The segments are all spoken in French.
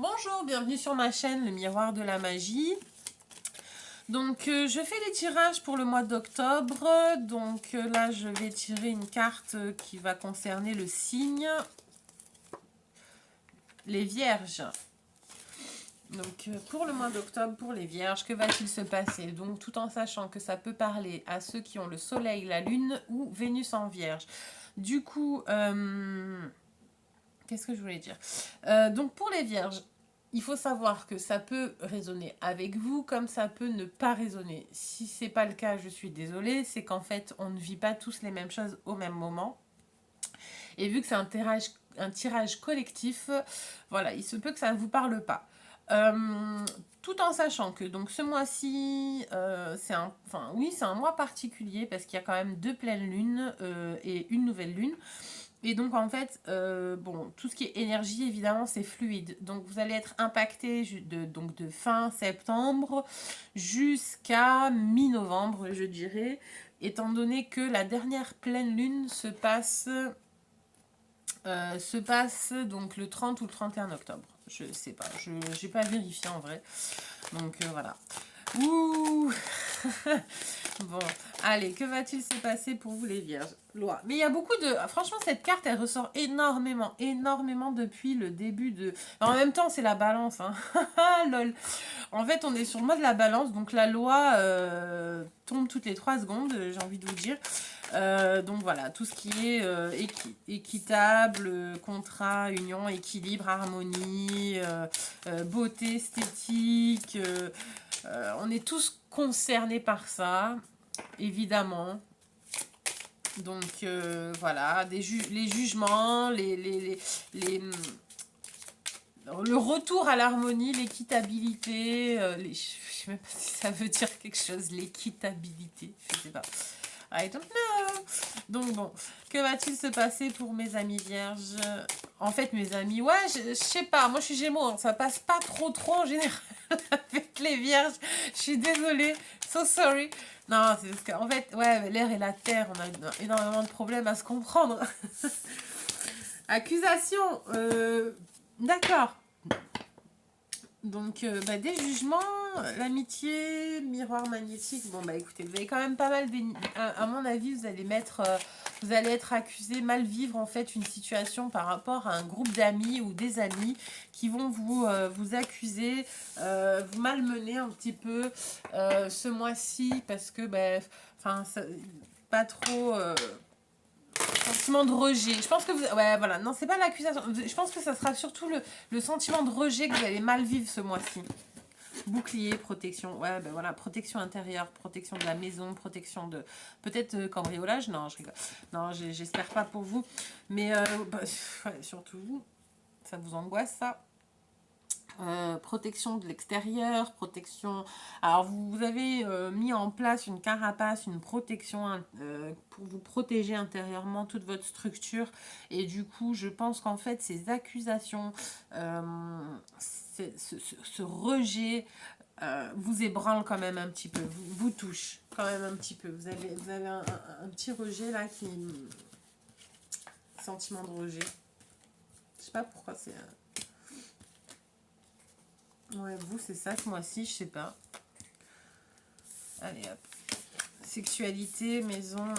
Bonjour, bienvenue sur ma chaîne, le miroir de la magie. Donc, je fais les tirages pour le mois d'octobre. Donc, là, je vais tirer une carte qui va concerner le signe, les vierges. Donc, pour le mois d'octobre, pour les vierges, que va-t-il se passer? Donc, tout en sachant que ça peut parler à ceux qui ont le soleil, la lune ou Vénus en vierge. Du coup, qu'est-ce que je voulais dire? Donc, pour les vierges, il faut savoir que ça peut résonner avec vous comme ça peut ne pas résonner. Si c'est pas le cas, je suis désolée, c'est qu'en fait, on ne vit pas tous les mêmes choses au même moment. Et vu que c'est un tirage collectif, voilà, il se peut que ça ne vous parle pas. Tout en sachant que donc ce mois-ci, c'est un mois particulier parce qu'il y a quand même 2 pleines lunes et une nouvelle lune. Et donc en fait, bon, tout ce qui est énergie, évidemment, c'est fluide. Donc vous allez être impacté de fin septembre jusqu'à mi-novembre, je dirais, étant donné que la dernière pleine lune se passe donc le 30 ou le 31 octobre. Je sais pas, je n'ai pas vérifié en vrai. Donc voilà. Ouh. Bon, allez, que va-t-il se passer pour vous les vierges? Loi. Mais il y a beaucoup de... Franchement, cette carte, elle ressort énormément, énormément depuis le début de... En même temps, c'est la balance, hein. Lol. En fait, on est sur le mode de la balance, donc la loi tombe toutes les 3 secondes, j'ai envie de vous dire. Donc voilà, tout ce qui est équitable, contrat, union, équilibre, harmonie, beauté, esthétique... on est tous concernés par ça, évidemment. Donc voilà, les jugements, le retour à l'harmonie, l'équitabilité, je ne sais même pas si ça veut dire quelque chose, l'équitabilité, je sais pas. I don't know. Donc bon, que va-t-il se passer pour mes amis vierges? En fait, mes amis, ouais, je sais pas, moi je suis Gémeaux, hein, ça passe pas trop en général avec les vierges. Je suis désolée, so sorry. Non, c'est parce qu'en fait, ouais, l'air et la terre, on a énormément de problèmes à se comprendre. Accusation, d'accord. Donc, des jugements, l'amitié, miroir magnétique. Bon, bah écoutez, vous avez quand même pas mal... À mon avis, vous allez être accusé, mal vivre en fait une situation par rapport à un groupe d'amis ou des amis qui vont vous accuser, vous malmener un petit peu ce mois-ci parce que, pas trop... sentiment de rejet. Je pense que vous... Ouais, voilà. Non, c'est pas l'accusation. Je pense que ça sera surtout le sentiment de rejet que vous allez mal vivre ce mois-ci. Bouclier, protection. Ouais, ben voilà. Protection intérieure, protection de la maison, protection de... Peut-être cambriolage. Non, je rigole. Non, j'espère pas pour vous. Mais ouais, surtout vous. Ça vous angoisse, ça. Protection de l'extérieur, protection... Alors, vous avez mis en place une carapace, une protection pour vous protéger intérieurement toute votre structure. Et du coup, je pense qu'en fait, ces accusations, ce rejet vous ébranle quand même un petit peu, vous touche quand même un petit peu. Vous avez un petit rejet là qui... Sentiment de rejet. Je sais pas pourquoi c'est... Ouais, vous, c'est ça ce mois-ci, je sais pas. Allez, hop. Sexualité, maison,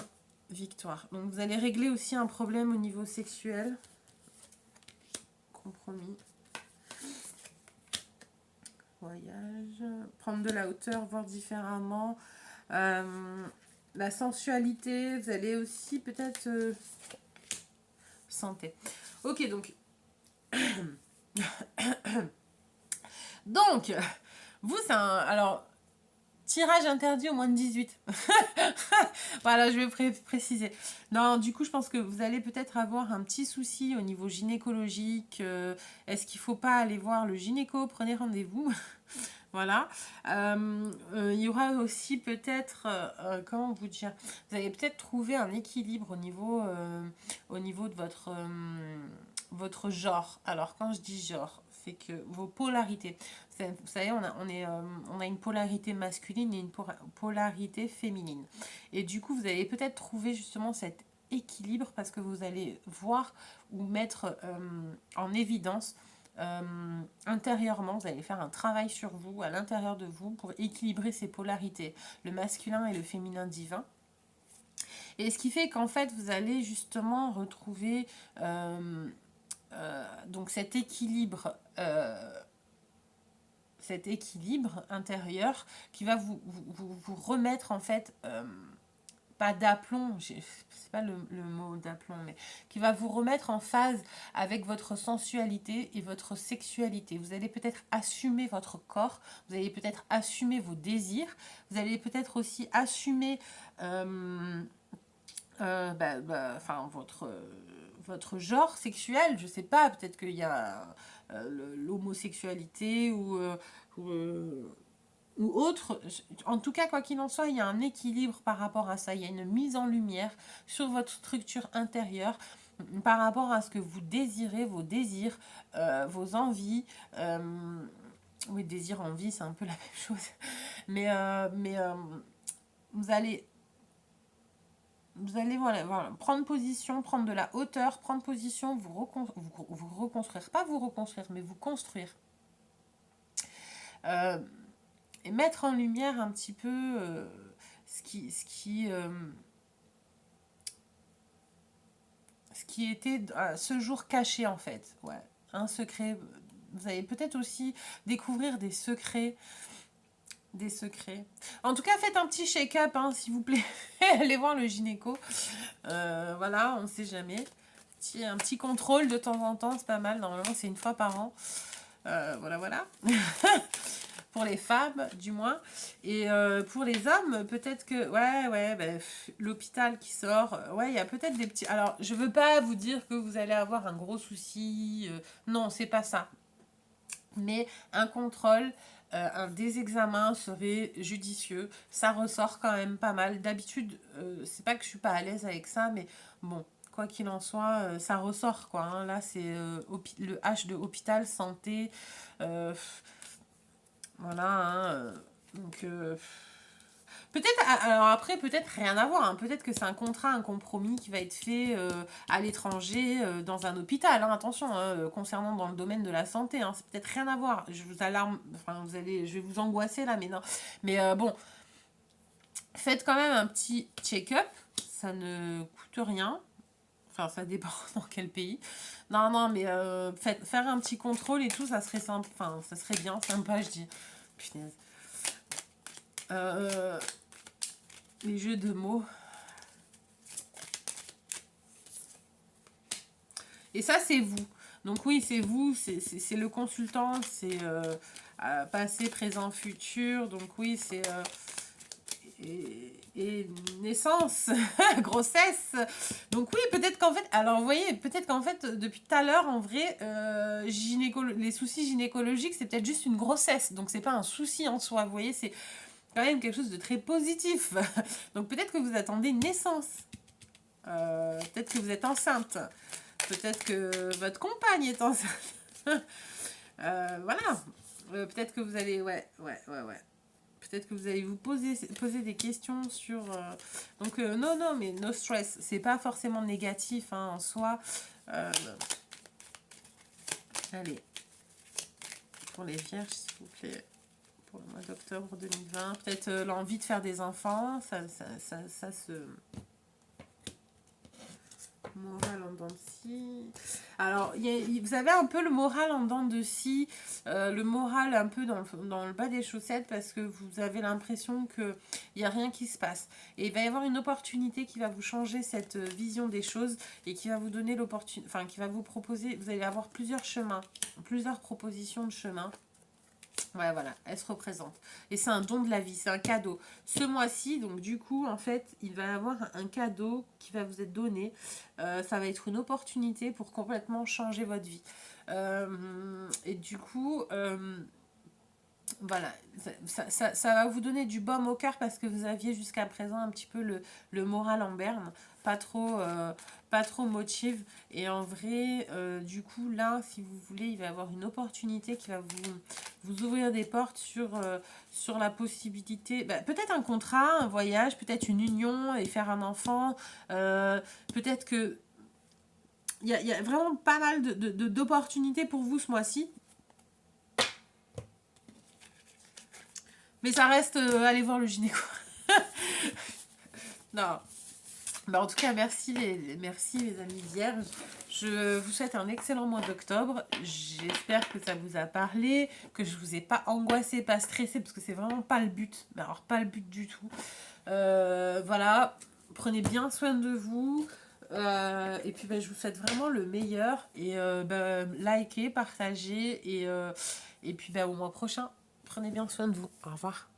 victoire. Donc, vous allez régler aussi un problème au niveau sexuel. Compromis. Voyage. Prendre de la hauteur, voir différemment. La sensualité, vous allez aussi peut-être... santé. Ok, donc... Donc, vous, c'est un... Alors, tirage interdit au moins de 18. Voilà, je vais préciser. Non, du coup, je pense que vous allez peut-être avoir un petit souci au niveau gynécologique. Est-ce qu'il ne faut pas aller voir le gynéco? Prenez rendez-vous. Voilà. Il y aura aussi peut-être... comment vous dire? Vous allez peut-être trouver un équilibre au niveau de votre genre. Alors, quand je dis genre, c'est que vos polarités. Vous savez, on a une polarité masculine et une polarité féminine. Et du coup, vous allez peut-être trouver justement cet équilibre parce que vous allez voir ou mettre en évidence intérieurement, vous allez faire un travail sur vous, à l'intérieur de vous, pour équilibrer ces polarités, le masculin et le féminin divin. Et ce qui fait qu'en fait, vous allez justement retrouver donc cet équilibre intérieur qui va vous remettre en fait, pas d'aplomb, c'est pas le mot d'aplomb, mais qui va vous remettre en phase avec votre sensualité et votre sexualité. Vous allez peut-être assumer votre corps, vous allez peut-être assumer vos désirs, vous allez peut-être aussi assumer enfin, votre genre sexuel, je sais pas, peut-être qu'il y a l'homosexualité ou, ou autre. En tout cas, quoi qu'il en soit, il y a un équilibre par rapport à ça. Il y a une mise en lumière sur votre structure intérieure par rapport à ce que vous désirez, vos désirs, vos envies. Oui, désir, envie, c'est un peu la même chose. Mais vous allez voilà, prendre position, prendre de la hauteur, prendre position, vous reconstruire, pas vous reconstruire, mais vous construire. Et mettre en lumière un petit peu ce qui était ce jour caché en fait. Ouais, un secret. Vous allez peut-être aussi découvrir des secrets. Des secrets. En tout cas, faites un petit shake-up, hein, s'il vous plaît. Allez voir le gynéco. Voilà, on ne sait jamais. Un petit contrôle de temps en temps, c'est pas mal. Normalement, c'est une fois par an. Voilà. Pour les femmes, du moins. Et pour les hommes, peut-être que... Ouais, ben, l'hôpital qui sort. Ouais, il y a peut-être des petits... Alors, je veux pas vous dire que vous allez avoir un gros souci. Non, c'est pas ça. Mais un contrôle, des examens serait judicieux. Ça ressort quand même pas mal. D'habitude, c'est pas que je suis pas à l'aise avec ça, mais bon, quoi qu'il en soit, ça ressort quoi. Hein. Là, c'est le H de hôpital, santé. Voilà. Hein, donc, peut-être, alors après, peut-être rien à voir. Hein. Peut-être que c'est un contrat, un compromis qui va être fait à l'étranger, dans un hôpital. Hein. Attention, hein, concernant dans le domaine de la santé, hein, c'est peut-être rien à voir. Je vous alarme, enfin, je vais vous angoisser là, mais non. Mais bon, faites quand même un petit check-up. Ça ne coûte rien. Enfin, ça dépend dans quel pays. Non, mais faire un petit contrôle et tout, ça serait simple. Enfin, ça serait bien, sympa, je dis. Punaise. Les jeux de mots. Et ça, c'est vous. Donc oui, c'est vous, c'est le consultant, c'est passé, présent, futur. Donc oui, c'est... et naissance, grossesse. Donc oui, peut-être qu'en fait... Alors vous voyez, peut-être qu'en fait, depuis tout à l'heure, en vrai, les soucis gynécologiques, c'est peut-être juste une grossesse. Donc c'est pas un souci en soi. Vous voyez, c'est quand même quelque chose de très positif. Donc peut-être que vous attendez une naissance. Peut-être que vous êtes enceinte. Peut-être que votre compagne est enceinte. Voilà. Peut-être que vous allez... Ouais. Peut-être que vous allez vous poser des questions sur... Donc, non, mais no stress. C'est pas forcément négatif hein, en soi. Allez. Pour les vierges, s'il vous plaît. Pour le mois d'octobre 2020. Peut-être l'envie de faire des enfants. Ça se... Moral en dents de scie. Alors, vous avez un peu le moral en dents de scie, le moral un peu dans le bas des chaussettes parce que vous avez l'impression qu'il n'y a rien qui se passe. Et il va y avoir une opportunité qui va vous changer cette vision des choses et qui va vous donner l'opportunité, enfin, qui va vous proposer, vous allez avoir plusieurs chemins, plusieurs propositions de chemin. Ouais, voilà, elle se représente. Et c'est un don de la vie, c'est un cadeau. Ce mois-ci, donc du coup, en fait, il va y avoir un cadeau qui va vous être donné. Ça va être une opportunité pour complètement changer votre vie. Et du coup, voilà, ça va vous donner du baume au cœur parce que vous aviez jusqu'à présent un petit peu le moral en berne, pas trop motive. Et en vrai, du coup, là, si vous voulez, il va y avoir une opportunité qui va vous ouvrir des portes sur la possibilité, peut-être un contrat, un voyage, peut-être une union et faire un enfant. Peut-être que il y a vraiment pas mal d'opportunités pour vous ce mois-ci. Mais ça reste, allez voir le gynéco. Non. Bah, en tout cas, merci les amis vierges. Je vous souhaite un excellent mois d'octobre. J'espère que ça vous a parlé, que je vous ai pas angoissé, pas stressé, parce que c'est vraiment pas le but. Mais alors, pas le but du tout. Voilà, prenez bien soin de vous. Et puis, bah, je vous souhaite vraiment le meilleur. Et bah, likez, partagez. Et puis, bah, au mois prochain, prenez bien soin de vous. Au revoir.